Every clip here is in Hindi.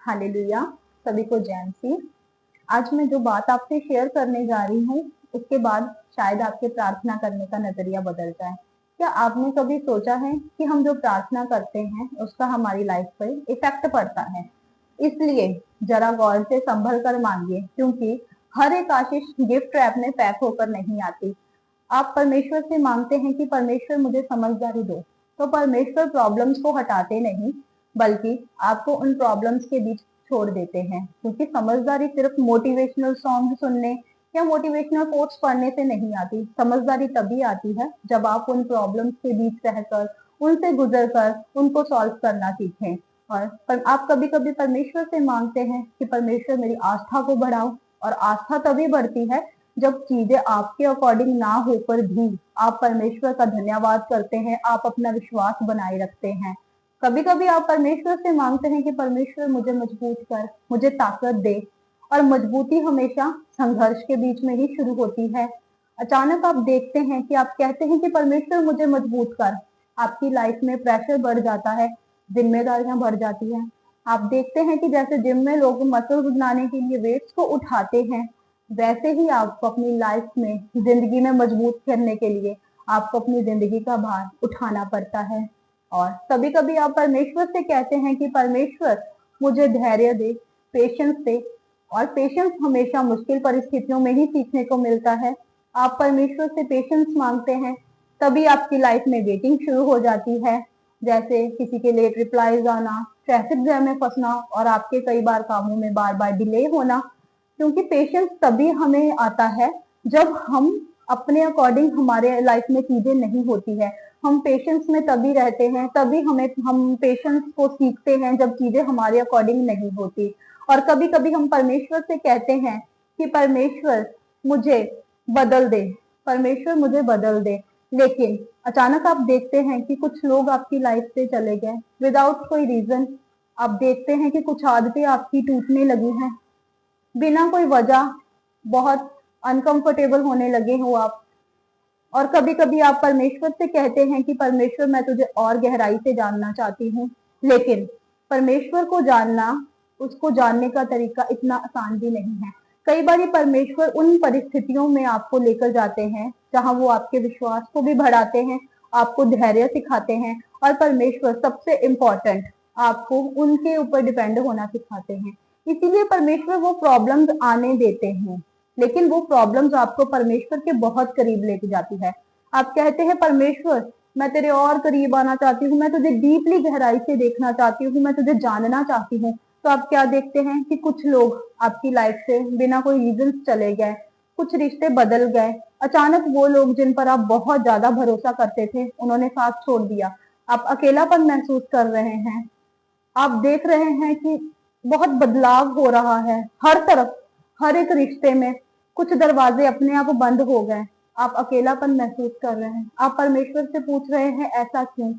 हालेलुया। सभी को जय मसीह। आज मैं जो बात आपसे शेयर करने जा रही हूँ उसके बाद शायद आपके प्रार्थना करने का नजरिया बदल जाए। क्या आपने कभी सोचा है कि हम जो प्रार्थना करते हैं उसका हमारी लाइफ पर इफेक्ट पड़ता है? इसलिए जरा गौर से संभल कर मांगिए, क्योंकि हर एक आशीष गिफ्ट रैप में पैक होकर नहीं आती। आप परमेश्वर से मांगते हैं कि परमेश्वर मुझे समझदारी दो, तो परमेश्वर प्रॉब्लम्स को हटाते नहीं बल्कि आपको उन प्रॉब्लम्स के बीच छोड़ देते हैं, क्योंकि समझदारी सिर्फ मोटिवेशनल सॉन्ग सुनने या मोटिवेशनल कोट्स पढ़ने से नहीं आती। समझदारी तभी आती है जब आप उन प्रॉब्लम्स के बीच रहकर, उनसे गुजर कर उनको सॉल्व करना सीखें। और पर आप कभी कभी परमेश्वर से मांगते हैं कि परमेश्वर मेरी आस्था को बढ़ाओ, और आस्था तभी बढ़ती है जब चीजें आपके अकॉर्डिंग ना होकर भी आप परमेश्वर का धन्यवाद करते हैं, आप अपना विश्वास बनाए रखते हैं। कभी कभी आप परमेश्वर से मांगते हैं कि परमेश्वर मुझे मजबूत कर, मुझे ताकत दे। और मजबूती हमेशा संघर्ष के बीच में ही शुरू होती है। अचानक आप देखते हैं कि आप कहते हैं कि परमेश्वर मुझे मजबूत कर, आपकी लाइफ में प्रेशर बढ़ जाता है, जिम्मेदारियां बढ़ जाती हैं। आप देखते हैं कि जैसे जिम में लोग मसल्स बनाने के लिए वेट्स को उठाते हैं, वैसे ही आपको अपनी लाइफ में, जिंदगी में मजबूत करने के लिए आपको अपनी जिंदगी का भार उठाना पड़ता है। और कभी कभी आप परमेश्वर से कहते हैं कि परमेश्वर मुझे धैर्य दे, पेशेंस दे। और पेशेंस हमेशा मुश्किल परिस्थितियों में ही सीखने को मिलता है। आप परमेश्वर से पेशेंस मांगते हैं, तभी आपकी लाइफ में वेटिंग शुरू हो जाती है। जैसे किसी के लेट रिप्लाईज आना, ट्रैफिक जैम में फंसना, और आपके कई बार कामों में बार बार डिले होना। क्योंकि पेशेंस तभी हमें आता है जब हम अपने अकॉर्डिंग, हमारे लाइफ में चीजें नहीं होती है। हम पेशेंस में तभी रहते हैं, तभी हम पेशेंस को सीखते हैं जब चीजें हमारे अकॉर्डिंग नहीं होती। और कभी कभी हम परमेश्वर से कहते हैं कि परमेश्वर मुझे बदल दे, परमेश्वर मुझे बदल दे। लेकिन अचानक आप देखते हैं कि कुछ लोग आपकी लाइफ से चले गए विदाउट कोई रीजन। आप देखते हैं कि कुछ आदतें आपकी टूटने लगी हैं बिना कोई वजह, बहुत अनकंफर्टेबल होने लगे हो आप। और कभी कभी आप परमेश्वर से कहते हैं कि परमेश्वर मैं तुझे और गहराई से जानना चाहती हूँ। लेकिन परमेश्वर को जानना, उसको जानने का तरीका इतना आसान भी नहीं है। कई बार परमेश्वर उन परिस्थितियों में आपको लेकर जाते हैं जहां वो आपके विश्वास को भी बढ़ाते हैं, आपको धैर्य सिखाते हैं, और परमेश्वर सबसे इम्पोर्टेंट, आपको उनके ऊपर डिपेंड होना सिखाते हैं। इसीलिए परमेश्वर वो प्रॉब्लम्स आने देते हैं, लेकिन वो प्रॉब्लम्स आपको परमेश्वर के बहुत करीब लेके जाती है। आप कहते हैं परमेश्वर मैं तेरे और करीब आना चाहती हूँ, मैं तुझे डीपली गहराई से देखना चाहती हूँ, मैं तुझे जानना चाहती हूँ। तो आप क्या देखते हैं कि कुछ लोग आपकी लाइफ से बिना कोई रीजन चले गए, कुछ रिश्ते बदल गए। अचानक वो लोग जिन पर आप बहुत ज्यादा भरोसा करते थे, उन्होंने साथ छोड़ दिया। आप अकेलापन महसूस कर रहे हैं। आप देख रहे हैं कि बहुत बदलाव हो रहा है हर तरफ, हर एक रिश्ते में कुछ दरवाजे अपने आप बंद हो गए। आप अकेलापन महसूस कर रहे हैं। आप परमेश्वर से पूछ रहे हैं ऐसा क्यों?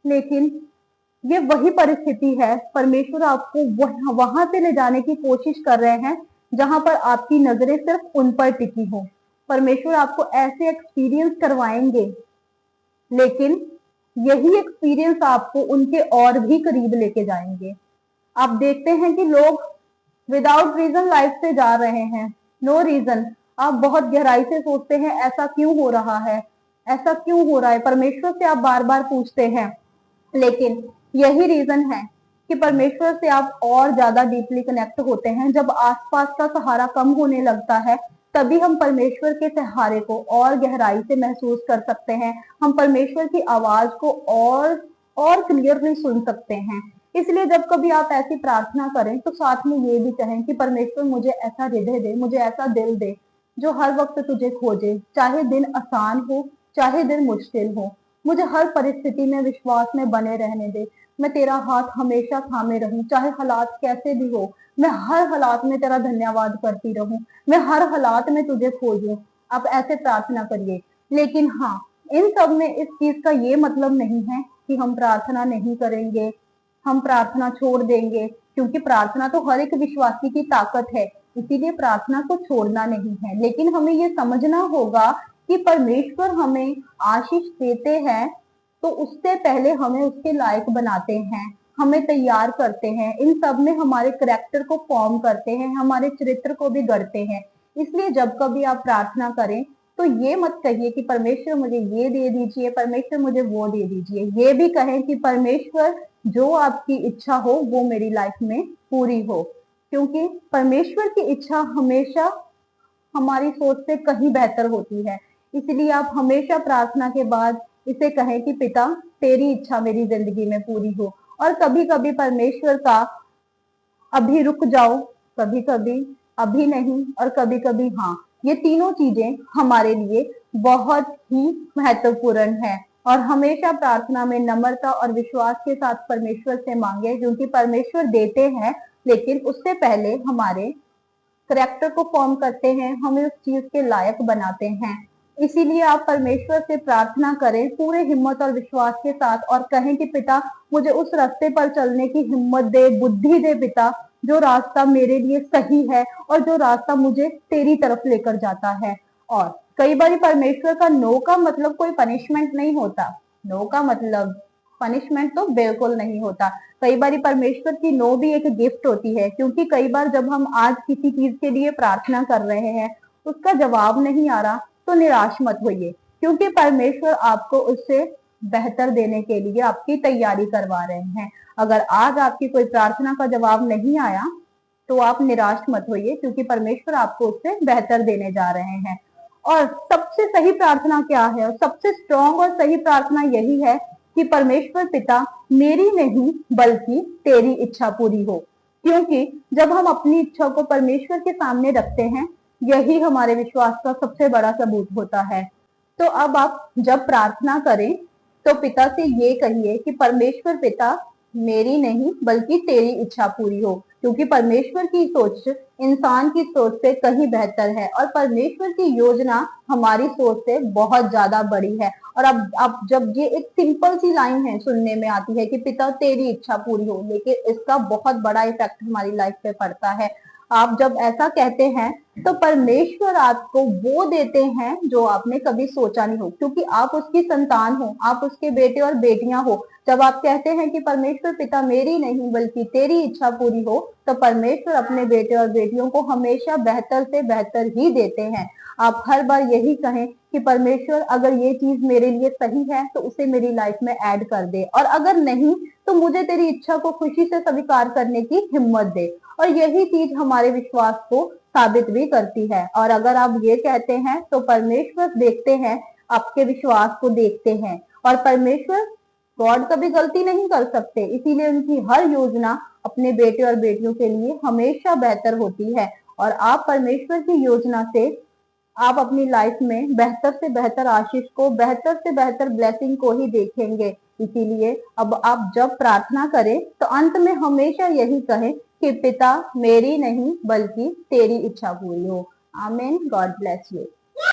लेकिन ये वही परिस्थिति है, परमेश्वर आपको वहां से ले जाने की कोशिश कर रहे हैं जहां पर आपकी नजरें सिर्फ उन पर टिकी हो। परमेश्वर आपको ऐसे एक्सपीरियंस करवाएंगे, लेकिन यही एक्सपीरियंस आपको उनके और भी करीब लेके जाएंगे। आप देखते हैं कि लोग विदाउट रीजन लाइफ से जा रहे हैं, नो रीजन। आप बहुत गहराई से सोचते हैं ऐसा क्यों हो रहा है, ऐसा क्यों हो रहा है, परमेश्वर से आप बार बार पूछते हैं। लेकिन यही रीजन है कि परमेश्वर से आप और ज्यादा डीपली कनेक्ट होते हैं। जब आसपास का सहारा कम होने लगता है, तभी हम परमेश्वर के सहारे को और गहराई से महसूस कर सकते हैं। हम परमेश्वर की आवाज को और क्लियरली सुन सकते हैं। इसलिए जब कभी आप ऐसी प्रार्थना करें तो साथ में ये भी कहें कि परमेश्वर मुझे ऐसा हृदय दे, मुझे ऐसा दिल दे जो हर वक्त तुझे खोजे, चाहे दिन आसान हो, चाहे दिन मुश्किल हो। मुझे हर परिस्थिति में विश्वास में बने रहने दे। मैं तेरा हाथ हमेशा थामे रहूं, चाहे हालात कैसे भी हो। मैं हर हालात में तेरा धन्यवाद करती रहूं, मैं हर हालात में तुझे खोजूं। आप ऐसे प्रार्थना करिए। लेकिन हाँ, इन सब में इस चीज का ये मतलब नहीं है कि हम प्रार्थना नहीं करेंगे, हम प्रार्थना छोड़ देंगे, क्योंकि प्रार्थना तो हर एक विश्वासी की ताकत है। इसीलिए प्रार्थना को छोड़ना नहीं है, लेकिन हमें ये समझना होगा कि परमेश्वर हमें आशीष देते हैं तो उससे पहले हमें उसके लायक बनाते हैं। हमें तैयार करते हैं, इन सब में हमारे करेक्टर को फॉर्म करते हैं, हमारे चरित्र को भी गढ़ते हैं। इसलिए जब कभी आप प्रार्थना करें तो ये मत कहिए कि परमेश्वर मुझे ये दे दीजिए, परमेश्वर मुझे वो दे दीजिए। ये भी कहें कि परमेश्वर जो आपकी इच्छा हो वो मेरी लाइफ में पूरी हो, क्योंकि परमेश्वर की इच्छा हमेशा हमारी सोच से कहीं बेहतर होती है। इसलिए आप हमेशा प्रार्थना के बाद इसे कहें कि पिता तेरी इच्छा मेरी जिंदगी में पूरी हो। और कभी कभी परमेश्वर का अभी रुक जाओ, कभी कभी अभी नहीं, और कभी कभी हाँ, ये तीनों चीजें हमारे लिए बहुत ही महत्वपूर्ण है। और हमेशा प्रार्थना में नम्रता और विश्वास के साथ परमेश्वर से मांगे, क्योंकि परमेश्वर देते हैं लेकिन उससे पहले हमारे करेक्टर को फॉर्म करते हैं, हमें उस चीज के लायक बनाते हैं। इसीलिए आप परमेश्वर से प्रार्थना करें पूरे हिम्मत और विश्वास के साथ, और कहें कि पिता मुझे उस रास्ते पर चलने की हिम्मत दे, बुद्धि दे पिता, जो रास्ता मेरे लिए सही है और जो रास्ता मुझे तेरी तरफ लेकर जाता है। और कई बार परमेश्वर का नो का मतलब कोई पनिशमेंट नहीं होता। नो का मतलब पनिशमेंट तो बिल्कुल नहीं होता। कई बार परमेश्वर की नो भी एक गिफ्ट होती है, क्योंकि कई बार जब हम आज किसी चीज के लिए प्रार्थना कर रहे हैं, उसका जवाब नहीं आ रहा, तो निराश मत होइए, क्योंकि परमेश्वर आपको उससे बेहतर देने के लिए आपकी तैयारी करवा रहे हैं। अगर आज आपकी कोई प्रार्थना का जवाब नहीं आया तो आप निराश मत होइए, क्योंकि परमेश्वर आपको उससे बेहतर देने जा रहे हैं। और सबसे सही प्रार्थना क्या है, और सबसे स्ट्रॉन्ग और सही प्रार्थना यही है कि परमेश्वर पिता मेरी नहीं बल्कि तेरी इच्छा पूरी हो। क्योंकि जब हम अपनी इच्छा को परमेश्वर के सामने रखते हैं, यही हमारे विश्वास का सबसे बड़ा सबूत होता है। तो अब आप जब प्रार्थना करें तो पिता से ये कहिए कि परमेश्वर पिता मेरी नहीं बल्कि तेरी इच्छा पूरी हो, क्योंकि परमेश्वर की सोच इंसान की सोच से कहीं बेहतर है, और परमेश्वर की योजना हमारी सोच से बहुत ज्यादा बड़ी है। और अब जब ये एक सिंपल सी लाइन है, सुनने में आती है कि पिता तेरी इच्छा पूरी हो, लेकिन इसका बहुत बड़ा इफेक्ट हमारी लाइफ पे पड़ता है। आप जब ऐसा कहते हैं तो परमेश्वर आपको वो देते हैं जो आपने कभी सोचा नहीं हो, क्योंकि आप उसकी संतान हो, आप उसके बेटे और बेटियां हो। जब आप कहते हैं कि परमेश्वर पिता मेरी नहीं बल्कि तेरी इच्छा पूरी हो, तो परमेश्वर अपने बेटे और बेटियों को हमेशा बेहतर से बेहतर ही देते हैं। आप हर बार यही कहें कि परमेश्वर अगर ये चीज मेरे लिए सही है तो उसे मेरी लाइफ में ऐड कर दे, और अगर नहीं तो मुझे तेरी इच्छा को खुशी से स्वीकार करने की हिम्मत दे। और यही चीज हमारे विश्वास को साबित भी करती है। और अगर आप ये कहते हैं तो परमेश्वर देखते हैं, आपके विश्वास को देखते हैं। और परमेश्वर गॉड कभी गलती नहीं कर सकते, इसीलिए उनकी हर योजना अपने बेटे और बेटियों के लिए हमेशा बेहतर होती है। और आप परमेश्वर की योजना से आप अपनी लाइफ में बेहतर से बेहतर आशीष को, बेहतर से बेहतर ब्लेसिंग को ही देखेंगे। इसीलिए अब आप जब प्रार्थना करें तो अंत में हमेशा यही कहें कि पिता मेरी नहीं बल्कि तेरी इच्छा पूरी हो। आमीन। God bless you.